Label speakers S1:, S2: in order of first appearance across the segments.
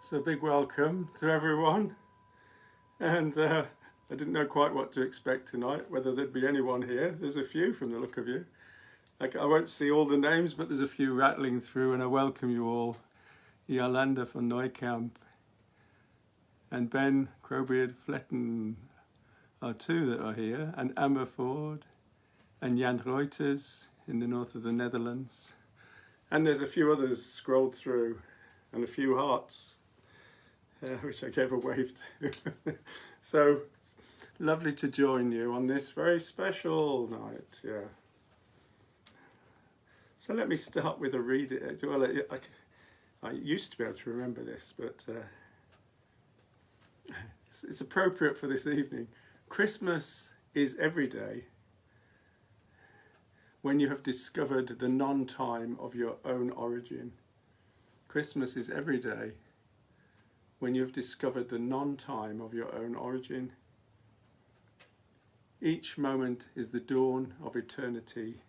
S1: So big welcome to everyone, and I didn't know quite what to expect tonight, whether there'd be anyone here. There's a few from the look of you. I won't see all the names, but there's a few rattling through, and I welcome you all. Jolanda van Neukamp and Ben Crowbeard-Fletten are two that are here, and Amber Ford and Jan Reuters in the north of the Netherlands. And there's a few others scrolled through, and a few hearts. Which I gave a wave to. So lovely to join you on this very special night. Yeah. So let me start with a reading. Well, I used to be able to remember this, but it's appropriate for this evening. Christmas is every day when you have discovered the non-time of your own origin. Christmas is every day when you have discovered the non-time of your own origin. Each moment is the dawn of eternity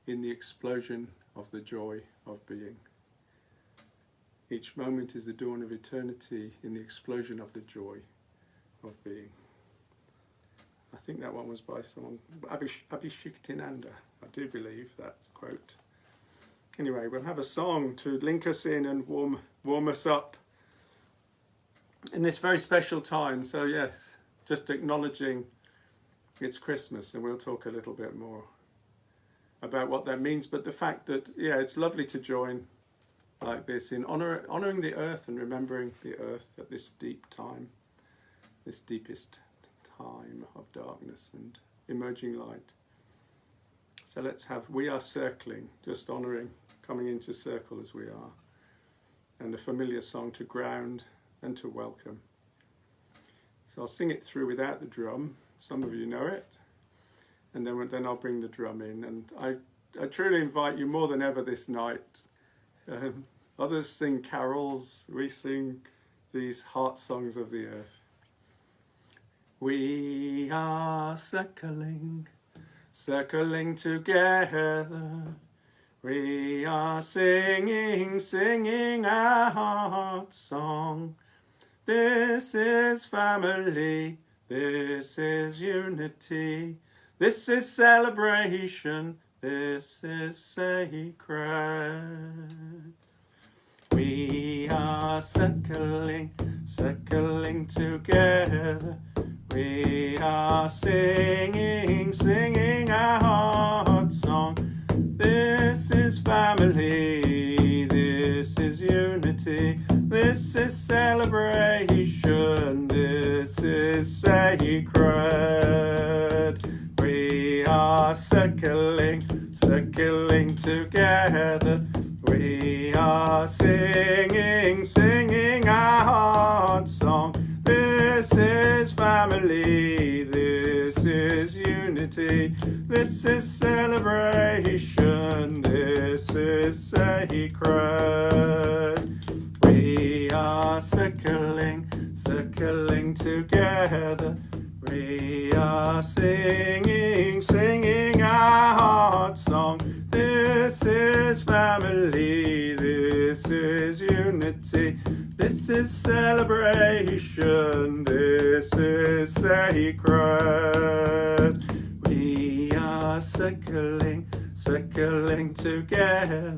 S1: in the explosion of the joy of being. Each moment is the dawn of eternity in the explosion of the joy of being. I think that one was by someone, Abhishektinanda, I do believe that quote. Anyway, we'll have a song to link us in and warm us up in this very special time. So yes, just acknowledging it's Christmas, and we'll talk a little bit more about what that means, but the fact that, yeah, it's lovely to join like this in honouring the earth and remembering the earth at this deep time, this deepest time of darkness and emerging light. So let's have We Are Circling, just honouring, coming into circle as we are, and a familiar song to ground and to welcome. So I'll sing it through without the drum. Some of you know it, and then I'll bring the drum in. And I truly invite you more than ever this night. Others sing carols, we sing these heart songs of the earth. We are circling, circling together. We are singing, singing our heart song. This is family, this is unity, this is celebration, this is sacred. We are circling, circling together. We are singing, singing our heart song. This is family, this is unity, this is celebration, this is sacred. We are circling, circling together. We are singing, singing our heart song. This This is celebration, this is sacred. We are circling, circling together. We are singing, singing our heart song. This is family, this is unity. This is celebration, this is sacred. We are circling, circling together.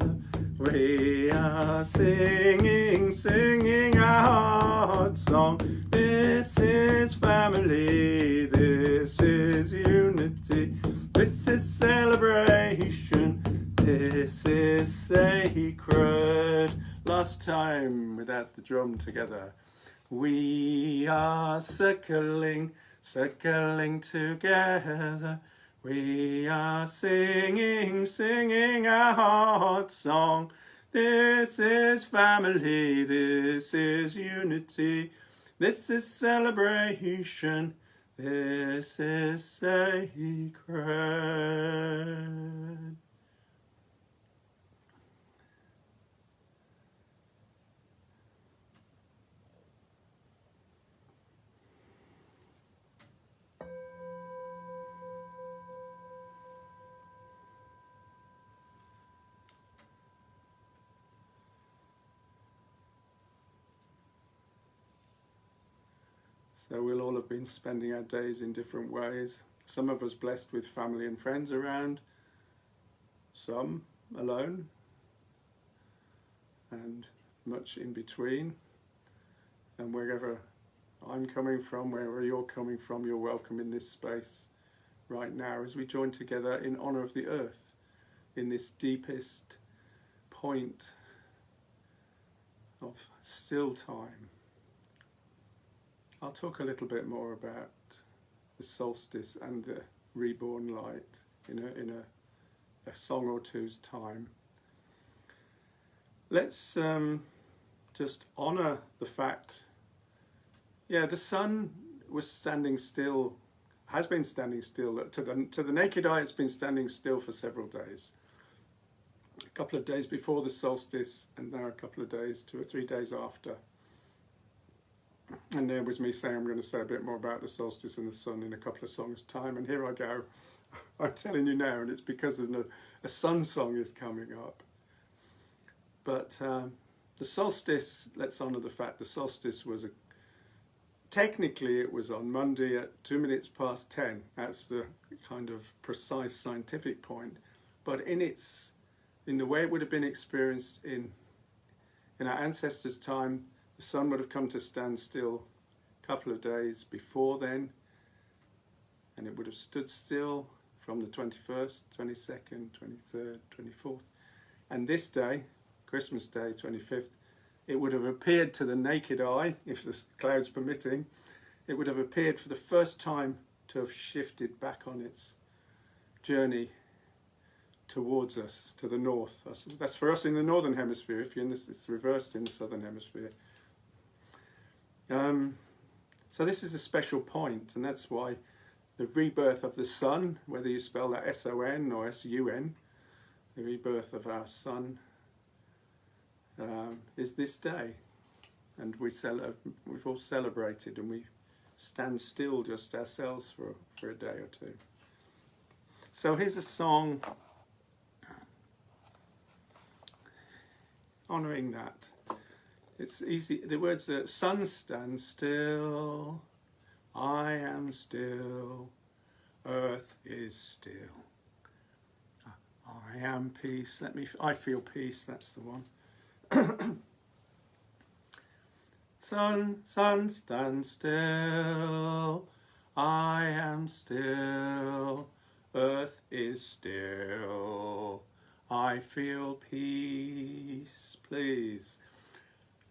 S1: We are singing, singing our heart song. This is family, this is unity. This is celebration, this is sacred. Last time without the drum together. We are circling, circling together. We are singing, singing our heart song. This is family, this is unity. This is celebration, this is sacred. So we'll all have been spending our days in different ways. Some of us blessed with family and friends around, some alone, and much in between. And wherever I'm coming from, wherever you're coming from, you're welcome in this space right now as we join together in honour of the earth, in this deepest point of still time. I'll talk a little bit more about the solstice and the reborn light in a song or two's time. Let's just honour the fact, the sun was standing still, has been standing still. To the naked eye, it's been standing still for several days. A couple of days before the solstice, and now a couple of days, 2 or 3 days after. And there was me saying I'm going to say a bit more about the solstice and the sun in a couple of songs' time, and here I go. I'm telling you now, and it's because there's a sun song is coming up. But the solstice, let's honour the fact the solstice was technically it was on Monday at 2 minutes past 10. That's the kind of precise scientific point. But in the way it would have been experienced in our ancestors' time, the sun would have come to stand still a couple of days before then, and it would have stood still from the 21st, 22nd, 23rd, 24th. And this day, Christmas Day, 25th, it would have appeared to the naked eye, if the clouds permitting, it would have appeared for the first time to have shifted back on its journey towards us, to the north. That's for us in the northern hemisphere. If you're in this, it's reversed in the southern hemisphere. So this is a special point, and that's why the rebirth of the sun, whether you spell that S-O-N or S-U-N, the rebirth of our sun is this day. And we've all celebrated, and we stand still just ourselves for a day or two. So here's a song honouring that. It's easy. The words are, sun stands still, I am still, earth is still. I am peace. I feel peace. That's the one. Sun stands still, I am still, earth is still. I feel peace, please.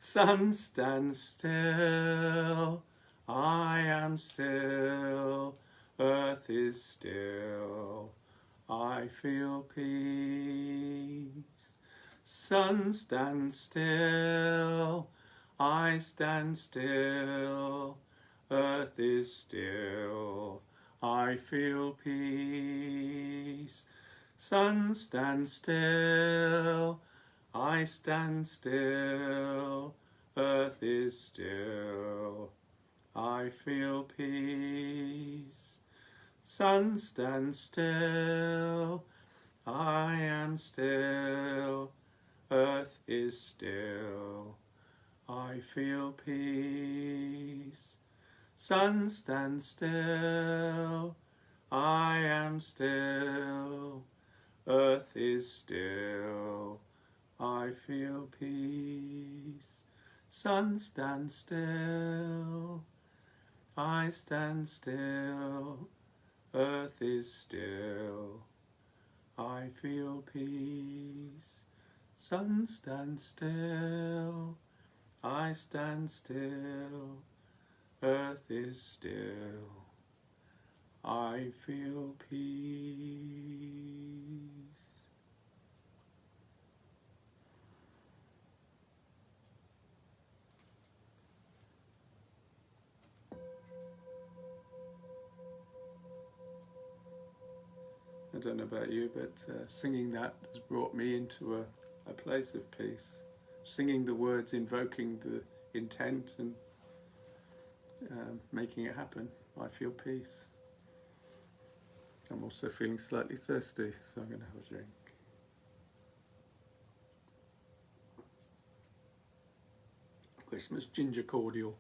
S1: Sun stands still, I am still, earth is still, I feel peace. Sun stands still, I stand still, earth is still, I feel peace. Sun, stand still. I stand still. Earth is still. I feel peace. Sun, stand still. I am still. Earth is still. I feel peace. Sun, stand still. I am still. Earth is still. I feel peace. Sun, stand still. I stand still. Earth is still. I feel peace. Sun, stand still. I stand still. Earth is still. I feel peace. I don't know about you, but singing that has brought me into a place of peace. Singing the words, invoking the intent and making it happen. I feel peace. I'm also feeling slightly thirsty, so I'm going to have a drink. Christmas ginger cordial.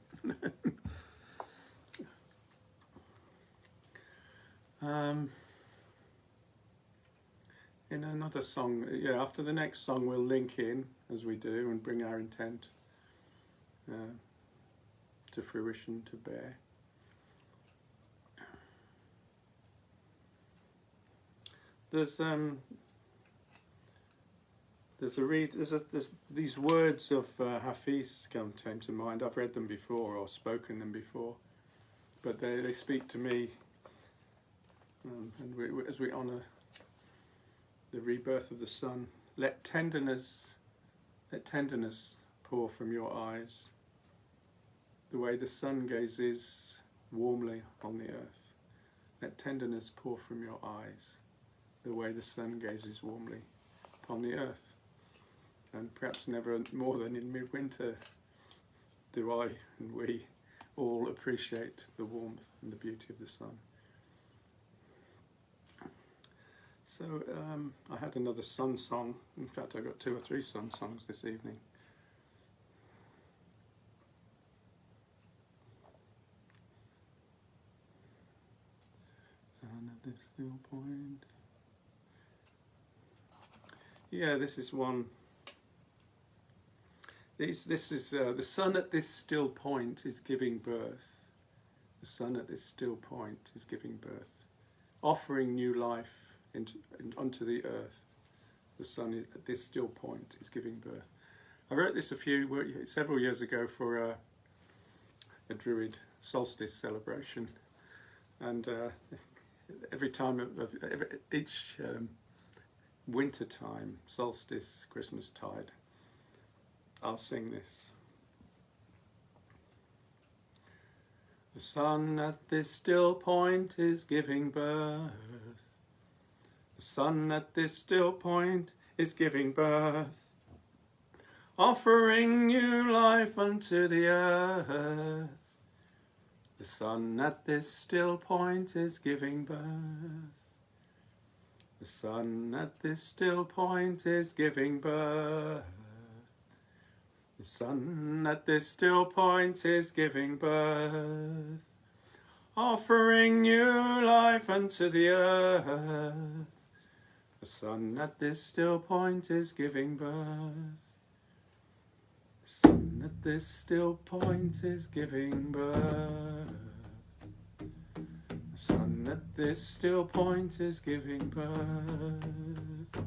S1: In another song, after the next song we'll link in, as we do, and bring our intent to fruition, to bear. There's these words of Hafiz come to mind. I've read them before or spoken them before, but they speak to me, and as we honour the rebirth of the sun. Let tenderness pour from your eyes, the way the sun gazes warmly on the earth. Let tenderness pour from your eyes, the way the sun gazes warmly upon the earth. And perhaps never more than in midwinter do I and we all appreciate the warmth and the beauty of the sun. So I had another sun song. In fact, I got 2 or 3 sun songs this evening. Sun at this still point. Yeah, this is one. This is the sun at this still point is giving birth. The sun at this still point is giving birth, offering new life onto the earth. The sun at this still point is giving birth. I wrote this several years ago for a Druid solstice celebration, and each winter time, solstice, Christmas tide, I'll sing this. The sun at this still point is giving birth. The sun at this still point is giving birth, offering new life unto the earth. The sun at this still point is giving birth. The sun at this still point is giving birth. The sun at this still point is giving birth, offering new life unto the earth. The sun at this still point is giving birth. The sun at this still point is giving birth. The sun at this still point is giving birth,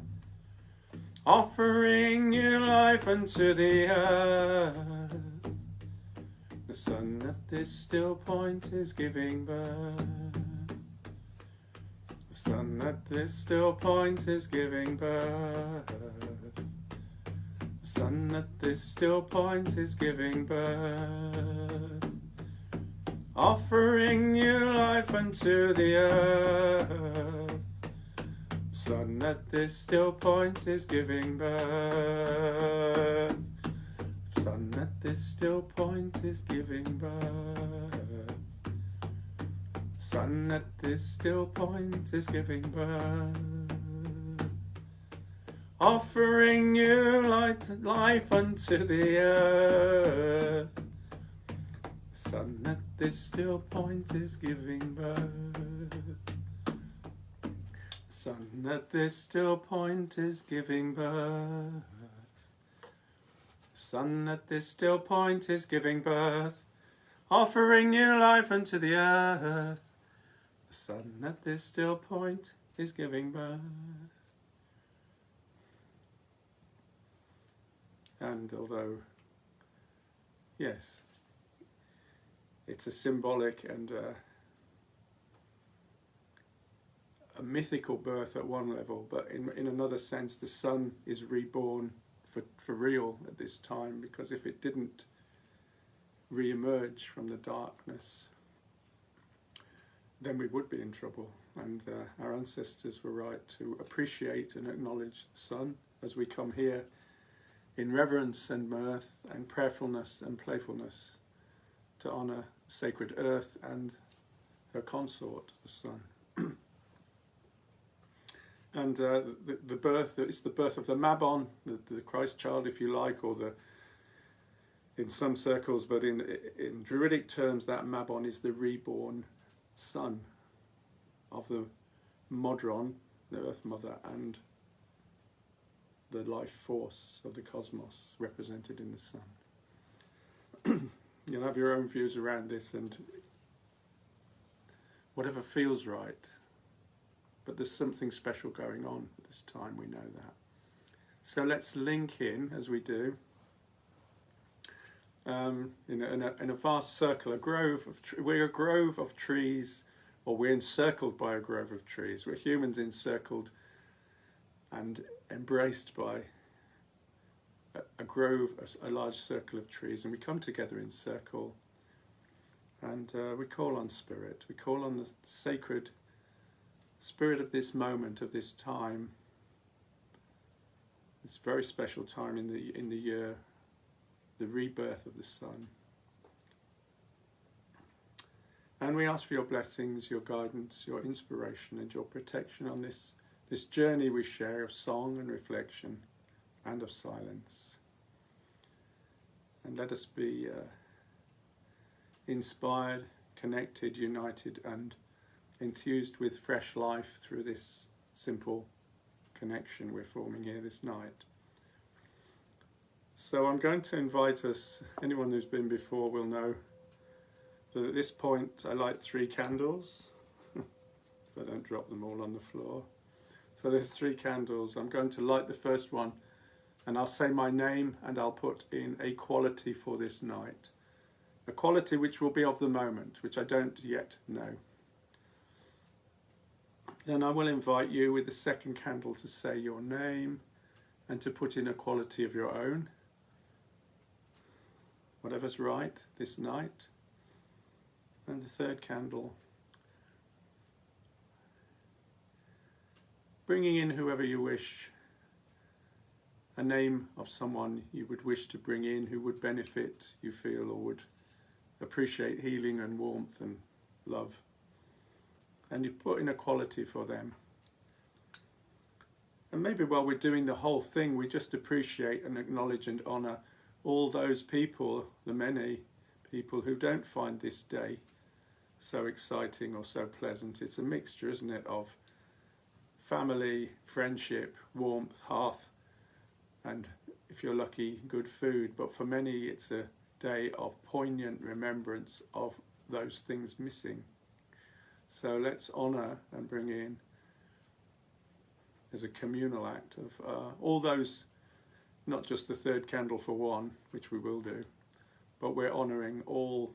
S1: offering new life unto the earth. The sun at this still point is giving birth. The sun at this still point is giving birth. The sun at this still point is giving birth, offering new life unto the earth. Sun at this still point is giving birth. Sun at this still point is giving birth. Sun at this still point is giving birth. Offering new life unto the earth. Sun at this still point is giving birth. Sun at this still point is giving birth. Sun at this still point is giving birth, offering new life unto the earth. The sun at this still point is giving birth. And although, yes, it's a symbolic and a mythical birth at one level, but in another sense the sun is reborn for real at this time, because if it didn't re-emerge from the darkness, then we would be in trouble. And our ancestors were right to appreciate and acknowledge the sun as we come here in reverence and mirth and prayerfulness and playfulness to honour sacred earth and her consort, the sun. And the birth, it's the birth of the Mabon, the Christ child, if you like, or in some circles, but in Druidic terms, that Mabon is the reborn son of the Modron, the Earth Mother, and the life force of the cosmos represented in the sun. You'll have your own views around this, and whatever feels right. But there's something special going on at this time, we know that. So let's link in, as we do, in a vast circle, a grove of we're a grove of trees, or we're encircled by a grove of trees. We're humans encircled and embraced by a grove, a large circle of trees, and we come together in circle, and we call on Spirit. We call on the sacred Spirit of this moment, of this time, this very special time in the year, the rebirth of the sun. And we ask for your blessings, your guidance, your inspiration, and your protection on this journey we share of song and reflection and of silence. And let us be inspired, connected, united, and enthused with fresh life through this simple connection we're forming here this night. So I'm going to invite us, anyone who's been before will know that at this point I light 3 candles, if I don't drop them all on the floor. So there's 3 candles. I'm going to light the first one, and I'll say my name, and I'll put in a quality for this night. A quality which will be of the moment, which I don't yet know. Then I will invite you with the second candle to say your name and to put in a quality of your own, whatever's right this night. And the third candle, bringing in whoever you wish, a name of someone you would wish to bring in who would benefit, you feel, or would appreciate healing and warmth and love. And you put in a quality for them. And maybe while we're doing the whole thing, we just appreciate and acknowledge and honour all those people, the many people who don't find this day so exciting or so pleasant. It's a mixture, isn't it, of family, friendship, warmth, hearth, and if you're lucky, good food. But for many, it's a day of poignant remembrance of those things missing. So let's honour and bring in, as a communal act, of all those, not just the third candle for one, which we will do, but we're honouring all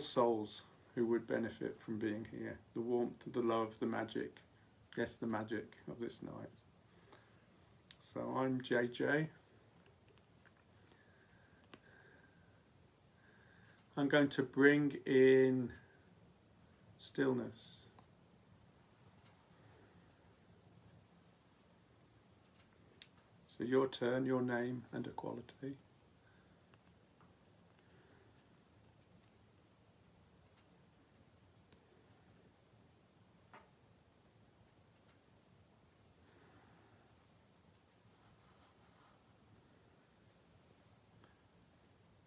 S1: souls who would benefit from being here. The warmth, the love, the magic, yes, the magic of this night. So I'm JJ. I'm going to bring in stillness. So your turn, your name and a quality.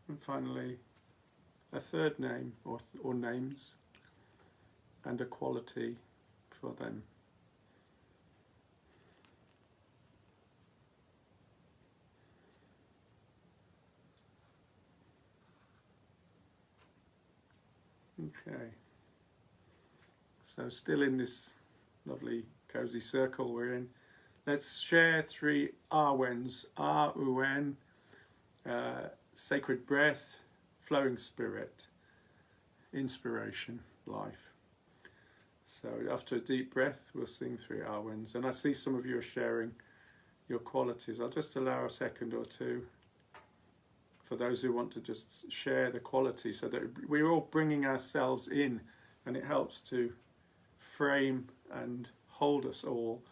S1: And finally, a third name or names and a quality for them. Okay, so still in this lovely cozy circle we're in, let's share 3 R-Wens. R-U-N, sacred breath, flowing spirit, inspiration, life. So after a deep breath we'll sing 3 R-Wens, and I see some of you are sharing your qualities. I'll just allow a second or two for those who want to just share the quality, so that we're all bringing ourselves in, and it helps to frame and hold us all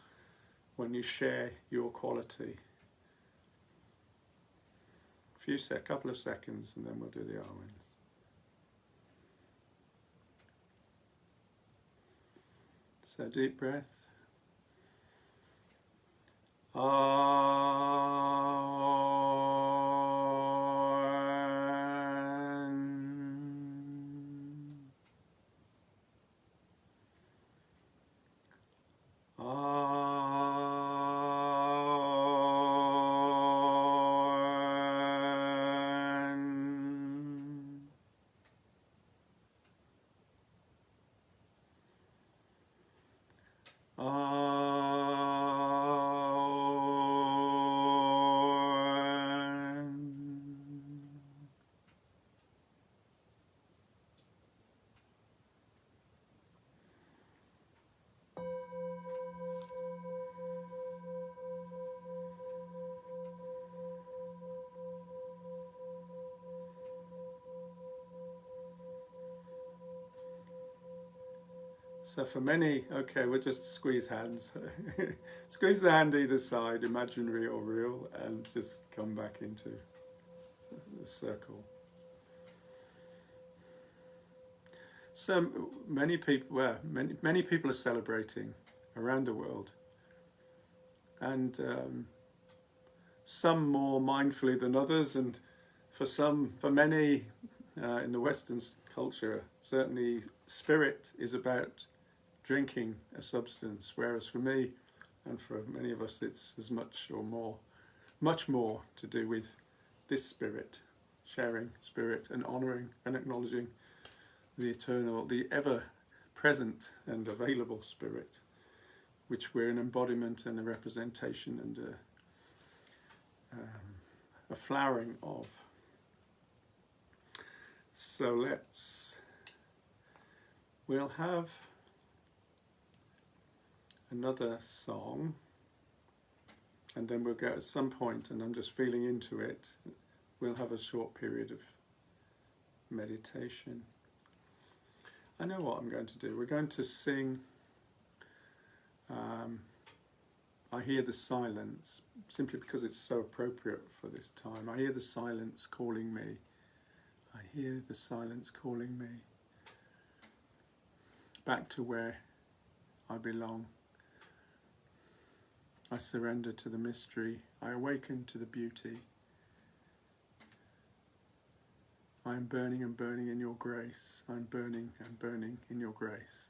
S1: when you share your quality. Couple of seconds, and then we'll do the R-Wens. So deep breath. So for many, okay, we'll just squeeze hands. Squeeze the hand either side, imaginary or real, and just come back into the circle. So many people, many people are celebrating around the world, and some more mindfully than others, and for many in the Western culture, certainly spirit is about drinking a substance, whereas for me and for many of us it's as much more to do with this spirit, sharing spirit and honouring and acknowledging the eternal, the ever present and available spirit, which we're an embodiment and a representation and a flowering of. So we'll have another song, and then we'll go at some point, and I'm just feeling into it, we'll have a short period of meditation. I know what I'm going to do. We're going to sing I Hear the Silence, simply because it's so appropriate for this time. I hear the silence calling me. I hear the silence calling me back to where I belong. I surrender to the mystery. I awaken to the beauty. I am burning and burning in your grace. I'm burning and burning in your grace.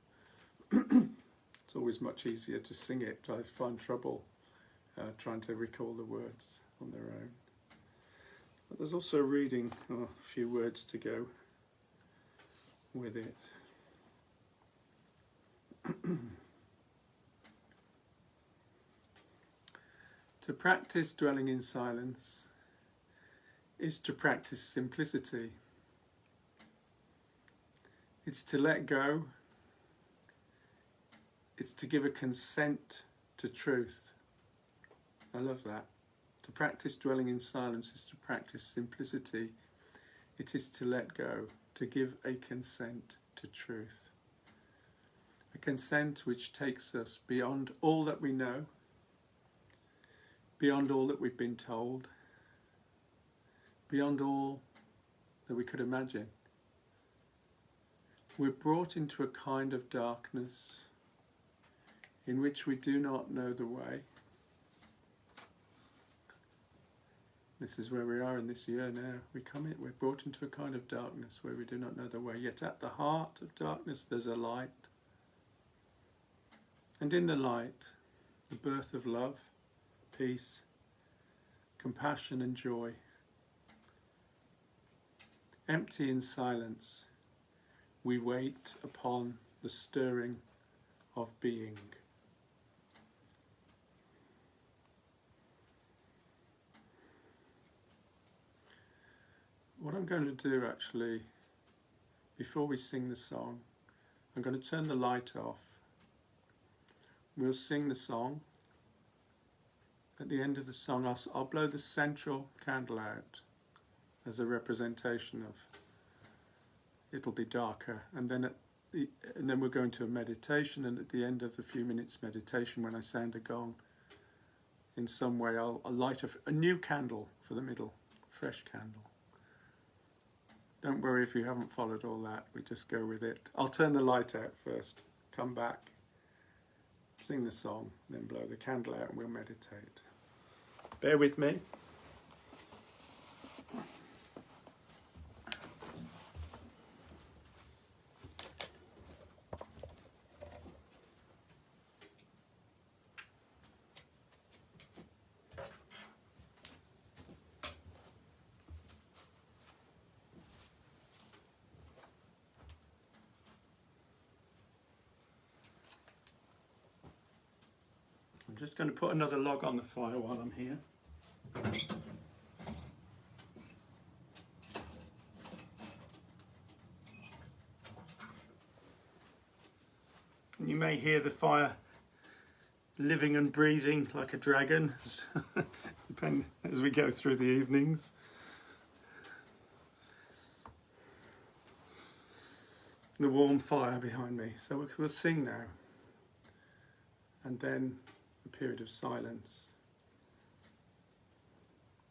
S1: It's always much easier to sing it. I find trouble trying to recall the words on their own. But there's also reading a few words to go with it. To practice dwelling in silence is to practice simplicity. It's to let go. It's to give a consent to truth. I love that. To practice dwelling in silence is to practice simplicity. It is to let go, to give a consent to truth. A consent which takes us beyond all that we know, beyond all that we've been told, beyond all that we could imagine. We're brought into a kind of darkness in which we do not know the way. This is where we are in this year now. We're brought into a kind of darkness where we do not know the way. Yet at the heart of darkness there's a light. And in the light, the birth of love, peace, compassion and joy. Empty in silence, we wait upon the stirring of being. What I'm going to do actually, before we sing the song, I'm going to turn the light off. We'll sing the song. At the end of the song, I'll blow the central candle out as a representation of it'll be darker, and then we'll go into a meditation, and at the end of the few minutes meditation, when I sound a gong, in some way I'll light a new candle for the middle, fresh candle. Don't worry if you haven't followed all that, we just go with it. I'll turn the light out first, come back, sing the song, then blow the candle out and we'll meditate. Bear with me. I'm just going to put another log on the fire while I'm here. You may hear the fire living and breathing like a dragon as we go through the evenings. The warm fire behind me. So we'll sing now. And then a period of silence.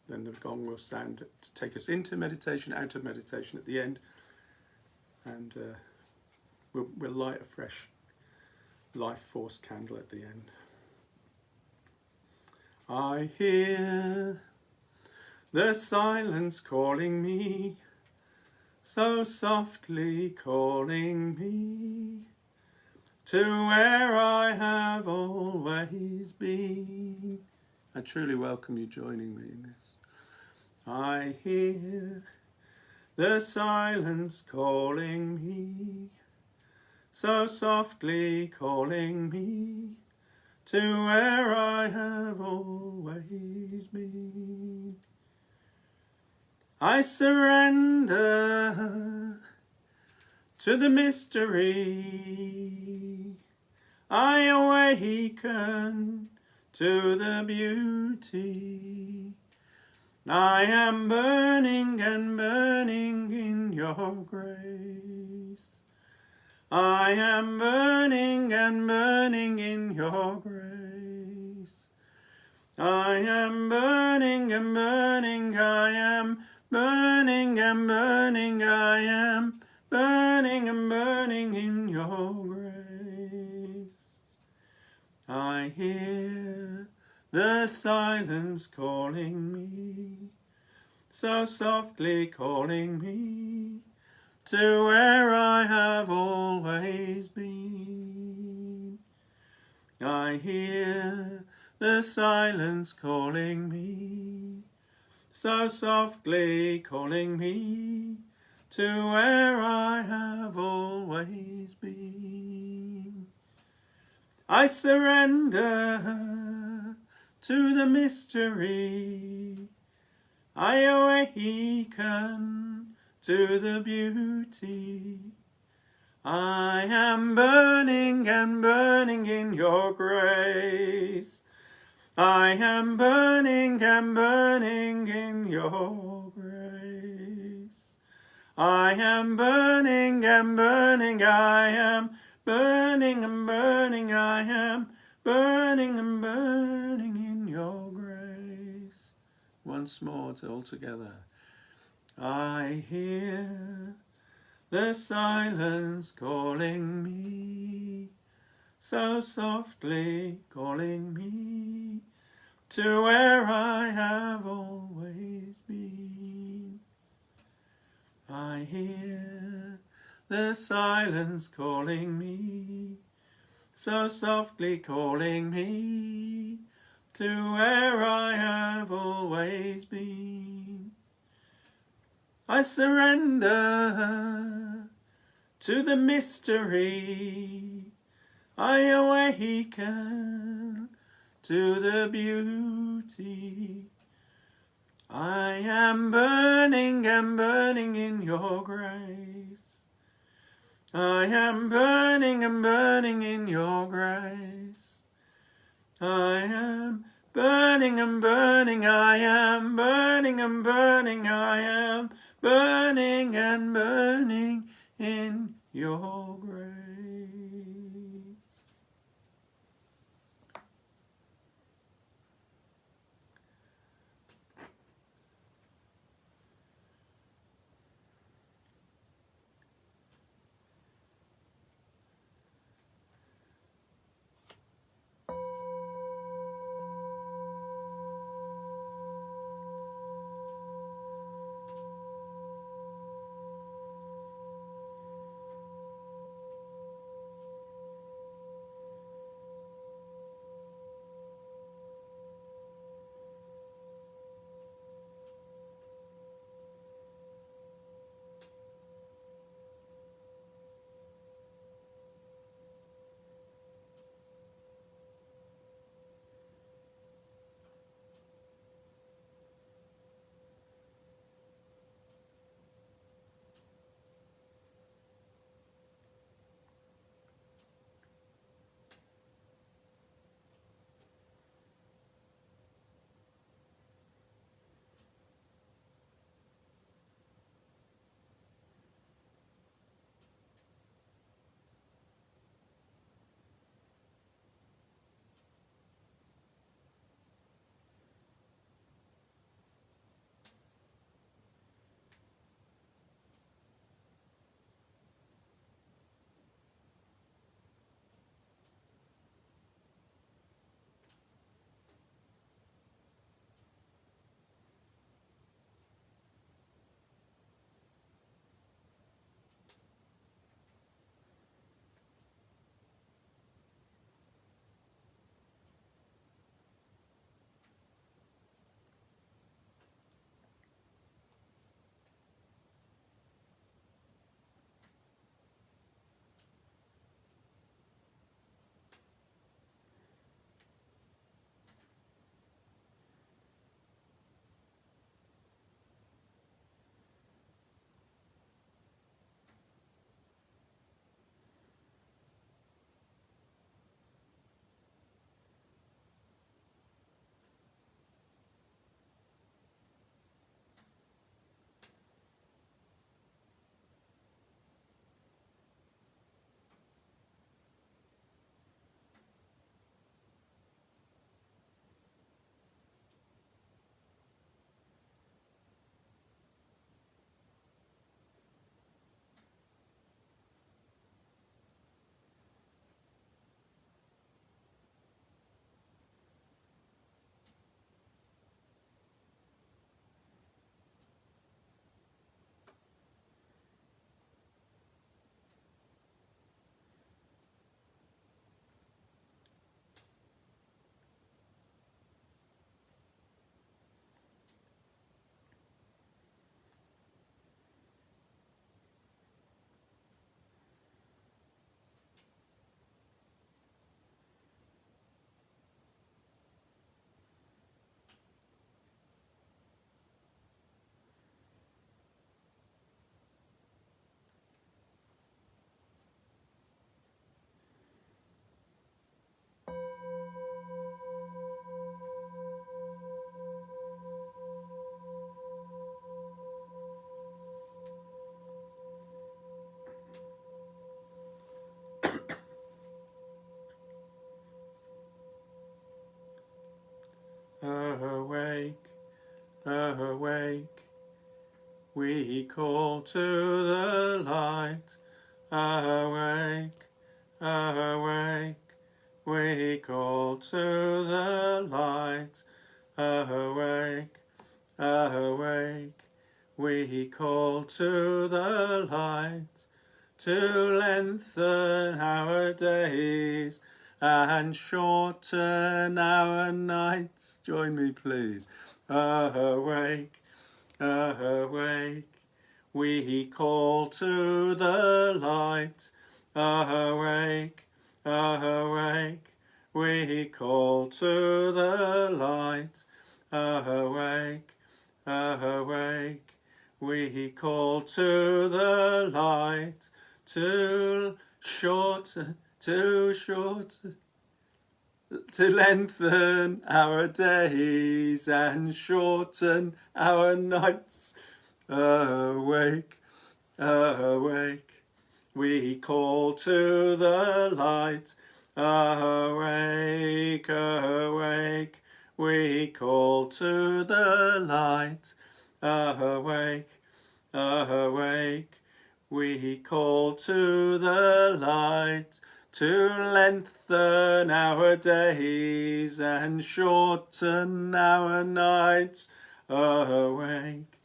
S1: Then the gong will sound to take us into meditation, out of meditation at the end. And we'll light a fresh life force candle at the end. I hear the silence calling me, so softly calling me to where I have always been. I truly welcome you joining me in this. I hear the silence calling me, so softly calling me to where I have always been. I surrender to the mystery. I awaken to the beauty. I am burning and burning in your grace. I am burning and burning in your grace. I am burning and burning, I am burning and burning, I am burning and burning in your grace. I hear the silence calling me, so softly calling me to where I have always been. I hear the silence calling me, so softly calling me to where I have always been. I surrender to the mystery. I awaken to the beauty. I am burning and burning in your grace. I am burning and burning in your grace. I am burning and burning, I am burning and burning, I am burning and burning in your grace. Once more, all together. I hear the silence calling me, so softly calling me to where I have always been. I hear the silence calling me, so softly calling me to where I have always been. I surrender to the mystery, I awaken to the beauty. I am burning and burning in your grace. I am burning and burning in your grace. I am burning and burning, I am burning and burning, I am burning and burning in your grace. we call to the light. Awake, awake, we call to the light. Awake, awake, we call to the light, to lengthen our days and shorten our nights. Join me, please. Awake, awake, we call to the light. Awake, awake, we call to the light. Awake, awake, we call to the light, to lengthen our days and shorten our nights. Awake, awake, we call to the light. Awake, awake, we call to the light. Awake, awake, we call to the light, to lengthen our days and shorten our nights. Awake,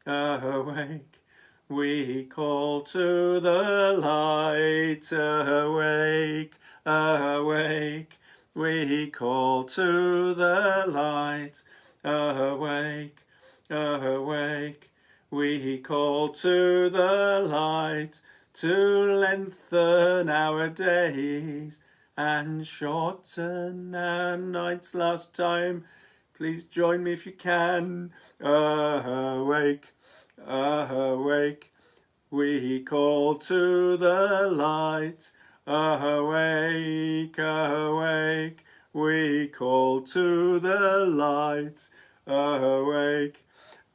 S1: awake, we call to the light. Awake, awake, we call to the light. Awake, awake, we call to the light, to lengthen our days and shorten our nights. Last time, please join me if you can. Awake, awake, we call to the light. Awake, awake, we call to the light. Awake,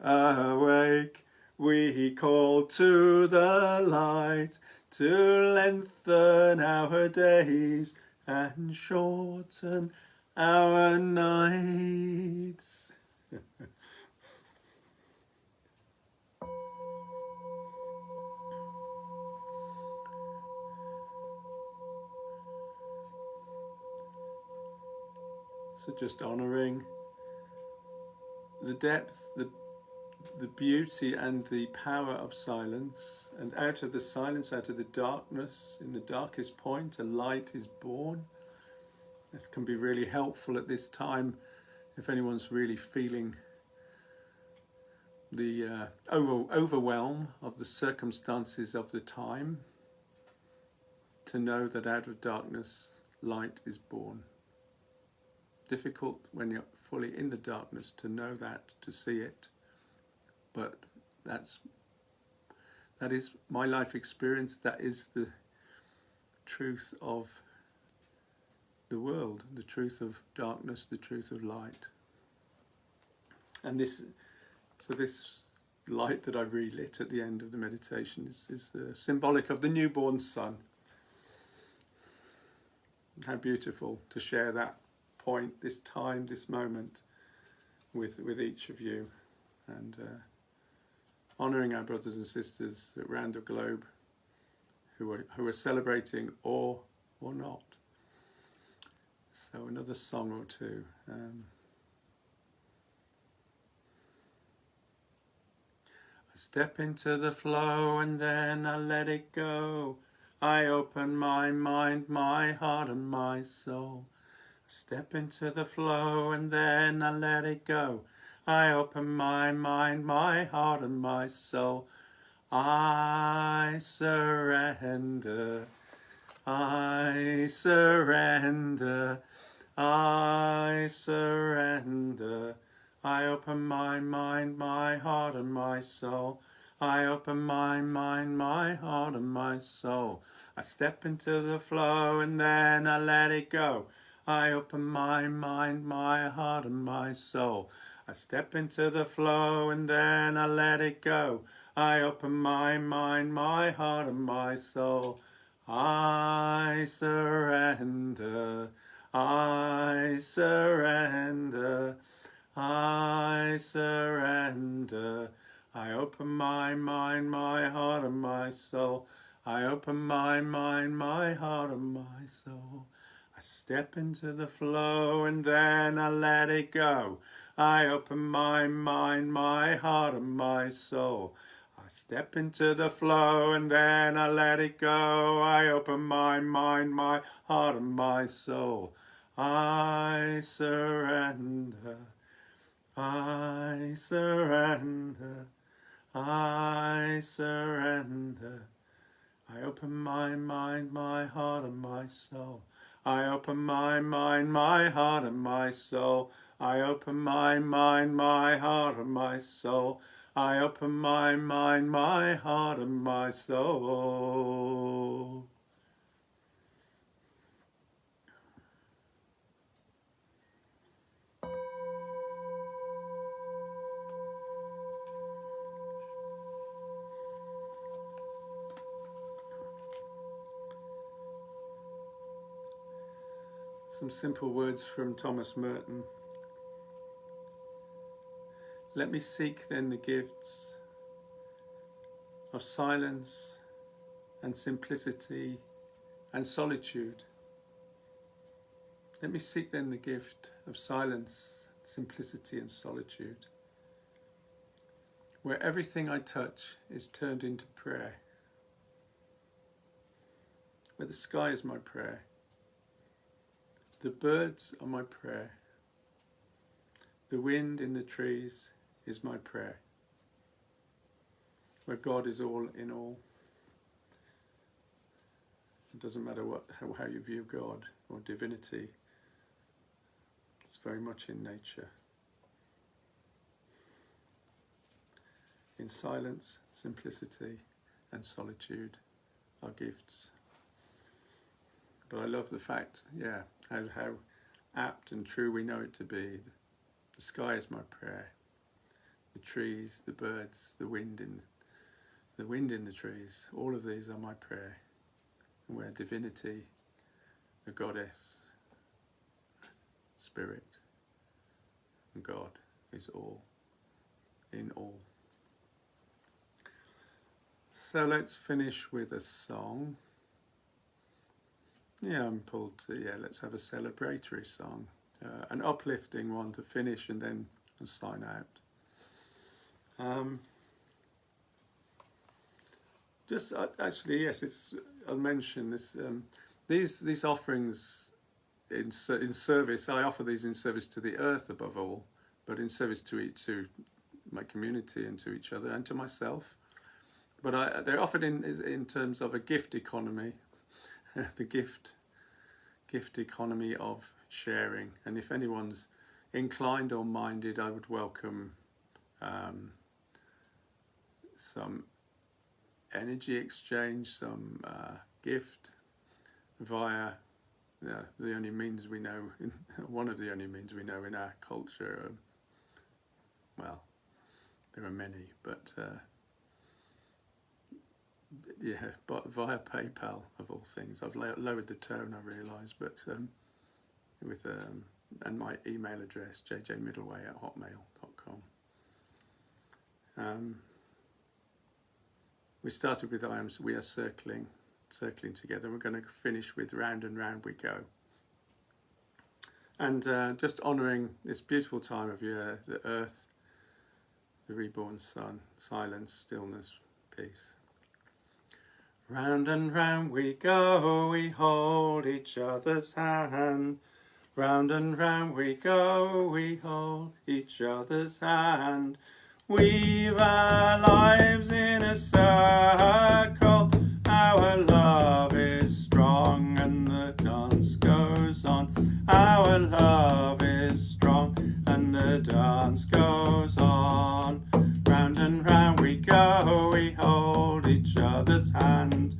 S1: awake, we call to the light, to lengthen our days and shorten our nights. So just honouring the depth, the beauty and the power of silence, and out of the silence, out of the darkness, in the darkest point, a light is born. This can be really helpful at this time if anyone's really feeling the overwhelm of the circumstances of the time, to know that out of darkness, light is born. Difficult when you're fully in the darkness to know that, to see it. But that is my life experience. That is the truth of the world, the truth of darkness, the truth of light. And this light that I relit at the end of the meditation is symbolic of the newborn son. How beautiful to share that point, this time, this moment with each of you, and honouring our brothers and sisters around the globe who are celebrating or not. So another song or two. I step into the flow and then I let it go. I open my mind, my heart and my soul. I step into the flow and then I let it go. I open my mind, my heart and my soul. I surrender, I surrender, I surrender. I open my mind, my heart and my soul. I open my mind, my heart and my soul. I step into the flow and then I let it go. I open my mind, my heart and my soul. I step into the flow and then I let it go. I open my mind, my heart and my soul. I surrender, I surrender, I surrender. I open my mind, my heart and my soul. I open my mind, my heart and my soul. I step into the flow and then I let it go. I open my mind, my heart and my soul. I step into the flow and then I let it go. I open my mind, my heart and my soul. I surrender. I surrender. I surrender. I open my mind, my heart and my soul. I open my mind, my heart and my soul. I open my mind, my heart and my soul. I open my mind, my heart and my soul. Some simple words from Thomas Merton. Let me seek then the gifts of silence and simplicity and solitude. Let me seek then the gift of silence, simplicity and solitude, where everything I touch is turned into prayer, where the sky is my prayer, the birds are my prayer, the wind in the trees is my prayer, where God is all in all. It doesn't matter how you view God or divinity, it's very much in nature. In silence, simplicity and solitude are gifts. But I love the fact, how apt and true we know it to be. The sky is my prayer. The trees, the birds, the wind in the trees, all of these are my prayer. And where divinity, the goddess, spirit, and God is all, in all. So let's finish with a song. I'm pulled to, let's have a celebratory song, an uplifting one to finish and then sign out. I'll mention this. These offerings in service. I offer these in service to the earth above all, but in service to my community and to each other and to myself. But they're offered in terms of a gift economy. The gift economy of sharing, and if anyone's inclined or minded, I would welcome some energy exchange, some gift via the only means we know, one of the only means we know in our culture. Well, there are many, but but via PayPal of all things. I've lowered the tone, I realise, but with and my email address jjmiddleway@hotmail.com. We started with we are circling together. We're going to finish with round and round we go. And just honouring this beautiful time of year, the earth, the reborn sun, silence, stillness, peace. Round and round we go, we hold each other's hand. Round and round we go, we hold each other's hand. Weave our lives in a circle, our love is strong and the dance goes on. Our love is strong and the dance goes on. Round and round we go, we hold each other's hand.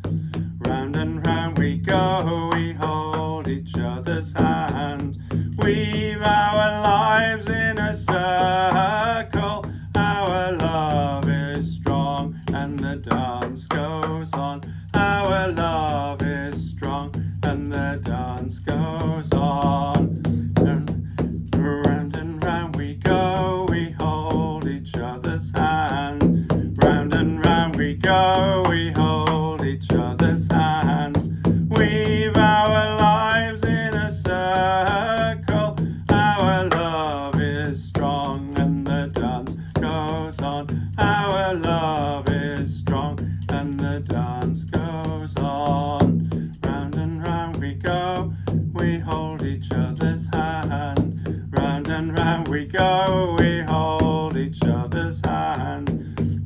S1: Round and round we go, we hold each other's hand. Weave our lives in a circle, our love is strong and the dance goes on. Our love is strong and the dance goes on. And round we go, we hold each other's hand. we go, we hold each other's hands, weave our lives in a circle. Our love is strong and the dance goes on. Our love is strong and the dance goes on. Round and round we go, we hold each other's hand. Round and round we go, we hold each other's hand.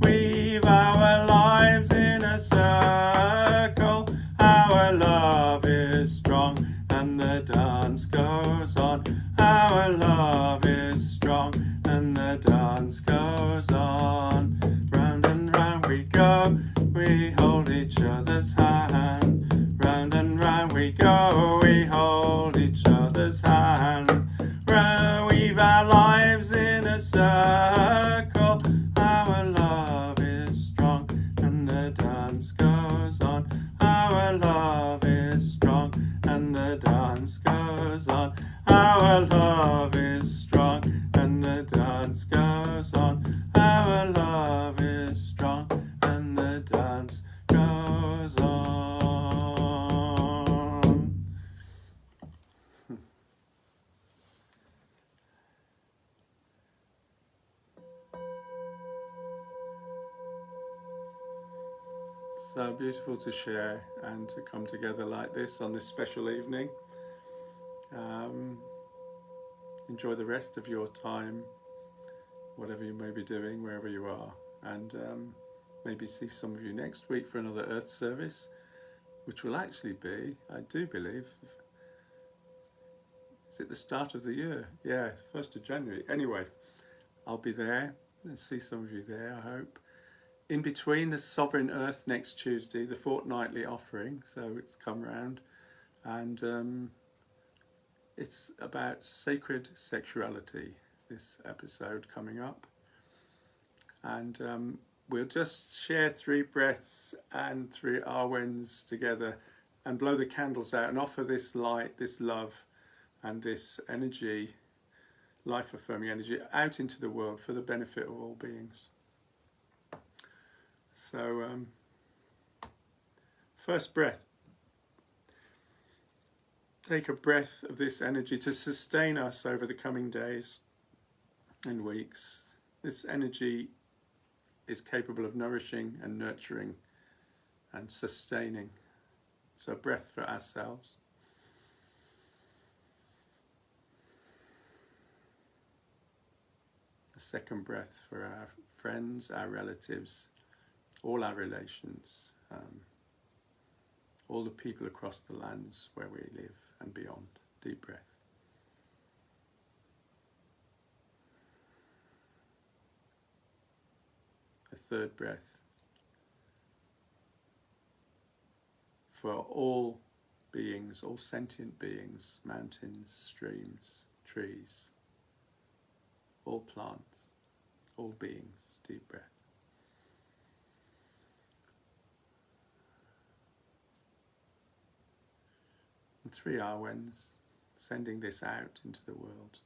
S1: Weave our lives in a circle. Our love is strong and the dance goes on. Our love is strong and the dance goes on. Round and round we go, we hold each other's hand. Round and round we go, we hold each other's hand. Weave our lives in a circle. Our love is strong and the dance goes on. Our love is strong and the dance goes on. Our love is strong and the dance goes on. Our love is strong and the dance goes on. So beautiful to share and to come together like this on this special evening. Enjoy the rest of your time, whatever you may be doing, wherever you are, and maybe see some of you next week for another Earth service, which will actually be, I do believe, is it the start of the year? Yeah, 1st of January. Anyway, I'll be there and see some of you there, I hope. In between, the Sovereign Earth next Tuesday, the fortnightly offering, so it's come round, and it's about sacred sexuality, this episode coming up. And we'll just share 3 breaths and 3 Arwens together and blow the candles out and offer this light, this love, and this energy, life-affirming energy, out into the world for the benefit of all beings. So, first breath. Take a breath of this energy to sustain us over the coming days and weeks. This energy is capable of nourishing and nurturing and sustaining. So, a breath for ourselves. A second breath for our friends, our relatives, all our relations, all the people across the lands where we live and beyond. Deep breath. A third breath for all beings, all sentient beings, mountains, streams, trees, all plants, all beings. Deep breath. And 3 Arwens, sending this out into the world.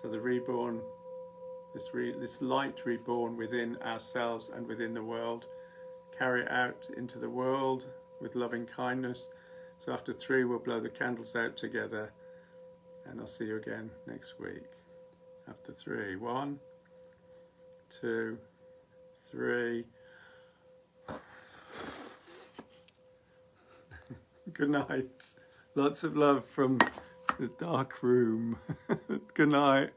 S1: So the reborn, this light reborn within ourselves and within the world, carry it out into the world with loving kindness. So after 3, we'll blow the candles out together, and I'll see you again next week. After 3, 1, 2, 3. Good night. Lots of love from the dark room. Good night.